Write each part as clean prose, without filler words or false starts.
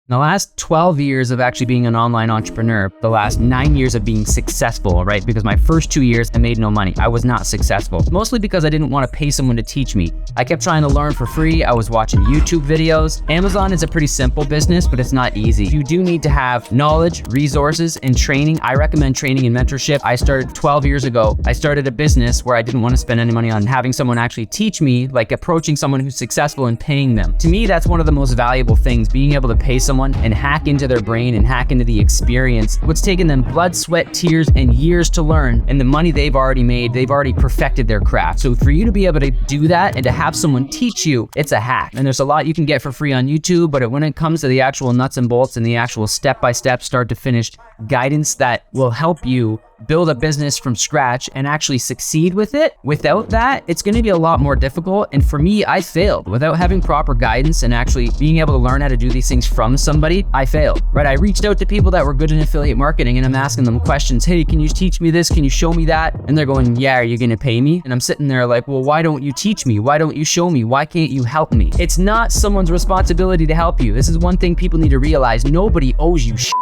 In the last 12 years of actually being an online entrepreneur, the last 9 years of being successful, right? Because my first 2 years, I made no money. I was not successful, mostly because I didn't want to pay someone to teach me. I kept trying to learn for free. I was watching YouTube videos. Amazon is a pretty simple business, but it's not easy. You do need to have knowledge, resources, and training. I recommend training and mentorship. I started 12 years ago. I started a business where I didn't want to spend any money on having someone actually teach me, like approaching someone who's successful and paying them. To me, that's one of the most valuable things, being able to pay someone and hack into their brain and hack into the experience. What's taken them blood, sweat, tears, and years to learn, and the money they've already made, they've already perfected their craft. So for you to be able to do that and to have someone teach you, it's a hack. And there's a lot you can get for free on YouTube, but when it comes to the actual nuts and bolts and the actual step-by-step, start to finish guidance that will help you build a business from scratch and actually succeed with it, without that, it's going to be a lot more difficult. And for me, I failed. Without having proper guidance and actually being able to learn how to do these things from somebody, I failed, right? I reached out to people that were good in affiliate marketing and I'm asking them questions. Hey, can you teach me this? Can you show me that? And they're going, yeah, are you going to pay me? And I'm sitting there like, well, why don't you teach me? Why don't you show me? Why can't you help me? It's not someone's responsibility to help you. This is one thing people need to realize. Nobody owes you shit.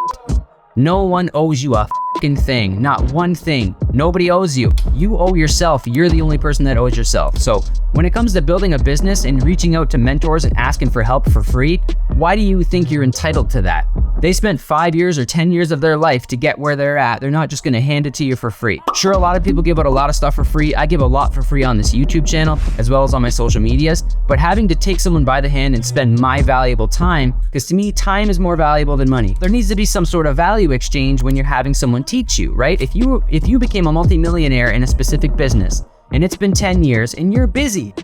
No one owes you a fucking thing, not one thing. Nobody owes you. You owe yourself. You're the only person that owes yourself. So when it comes to building a business and reaching out to mentors and asking for help for free, why do you think you're entitled to that? They spent 5 years or 10 years of their life to get where they're at. They're not just gonna hand it to you for free. Sure, a lot of people give out a lot of stuff for free. I give a lot for free on this YouTube channel, as well as on my social medias, but having to take someone by the hand and spend my valuable time, because to me, time is more valuable than money. There needs to be some sort of value exchange when you're having someone teach you, right? If you became a multimillionaire in a specific business, and it's been 10 years, and you're busy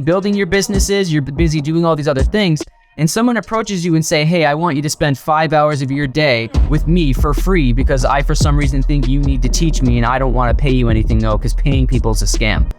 building your businesses, you're busy doing all these other things, and someone approaches you and say, hey, I want you to spend 5 hours of your day with me for free because I, for some reason, think you need to teach me and I don't want to pay you anything though, because paying people is a scam.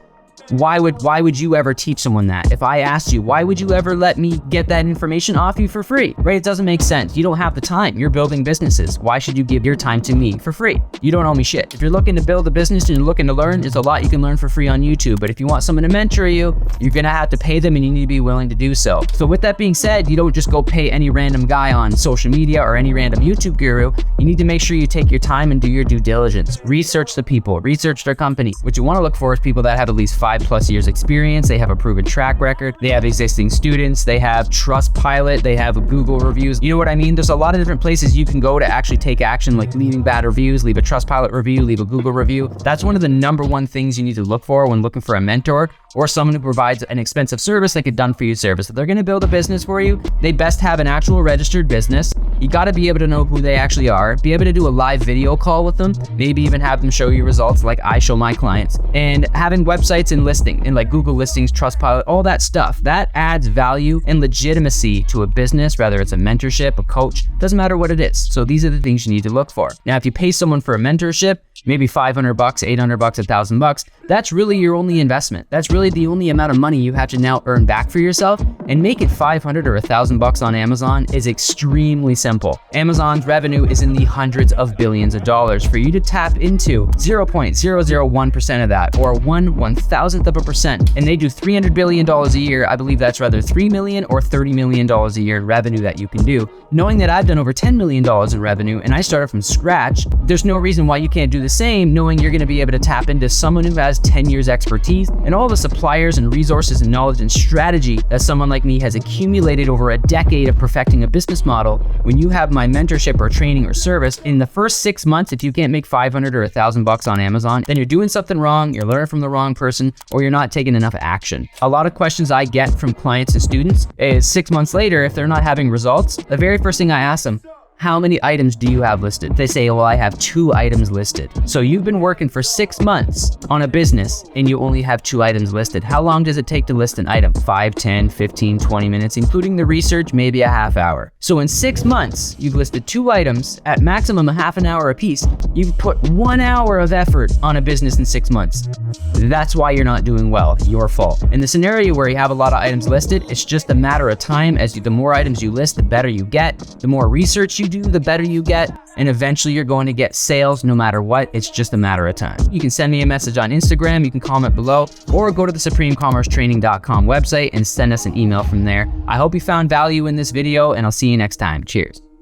Why would you ever teach someone that? If I asked you, why would you ever let me get that information off you for free? Right? It doesn't make sense. You don't have the time. You're building businesses. Why should you give your time to me for free? You don't owe me shit. If you're looking to build a business and you're looking to learn, there's a lot you can learn for free on YouTube. But if you want someone to mentor you, you're gonna have to pay them and you need to be willing to do so. So with that being said, you don't just go pay any random guy on social media or any random YouTube guru. You need to make sure you take your time and do your due diligence. Research the people, research their company. What you wanna look for is people that have at least 5+ years experience, they have a proven track record, they have existing students, they have Trustpilot, they have Google reviews. You know what I mean? There's a lot of different places you can go to actually take action, like leaving bad reviews, leave a Trustpilot review, leave a Google review. That's one of the number one things you need to look for when looking for a mentor or someone who provides an expensive service like a done-for-you service. If they're gonna build a business for you, they best have an actual registered business. You gotta be able to know who they actually are, be able to do a live video call with them, maybe even have them show you results like I show my clients, and having websites and listing, and like Google listings, Trustpilot, all that stuff. That adds value and legitimacy to a business, whether it's a mentorship, a coach, doesn't matter what it is. So these are the things you need to look for. Now, if you pay someone for a mentorship, maybe $500, $800, $1,000, that's really your only investment. That's really the only amount of money you have to now earn back for yourself. And make it $500 or $1,000 on Amazon is extremely simple. Amazon's revenue is in the hundreds of billions of dollars. For you to tap into 0.001% of that, or 1/1000th of a percent, and they do $300 billion a year, I believe that's rather $3 million or $30 million a year in revenue that you can do. Knowing that I've done over $10 million in revenue and I started from scratch, there's no reason why you can't do the same, knowing you're gonna be able to tap into someone who has 10 years expertise and all the suppliers and resources and knowledge and strategy that someone like me has accumulated over a decade of perfecting a business model. When you have my mentorship or training or service, in the first 6 months, if you can't make $500 or $1,000 on Amazon, then you're doing something wrong, you're learning from the wrong person, or you're not taking enough action. A lot of questions I get from clients and students is 6 months later, if they're not having results, the very first thing I ask them, how many items do you have listed? They say, well, I have 2 items listed. So you've been working for 6 months on a business and you only have 2 items listed. How long does it take to list an item? 5, 10, 15, 20 minutes, including the research, maybe a half hour. So in 6 months, you've listed 2 items at maximum a half an hour a piece. You've put 1 hour of effort on a business in 6 months. That's why you're not doing well, your fault. In the scenario where you have a lot of items listed, it's just a matter of time. The more items you list, the better you get. The more research you do, the better you get, and eventually you're going to get sales no matter what. It's just a matter of time. You can send me a message on Instagram, you can comment below, or go to the supremecommercetraining.com website and send us an email from there. I hope you found value in this video, and I'll see you next time. Cheers.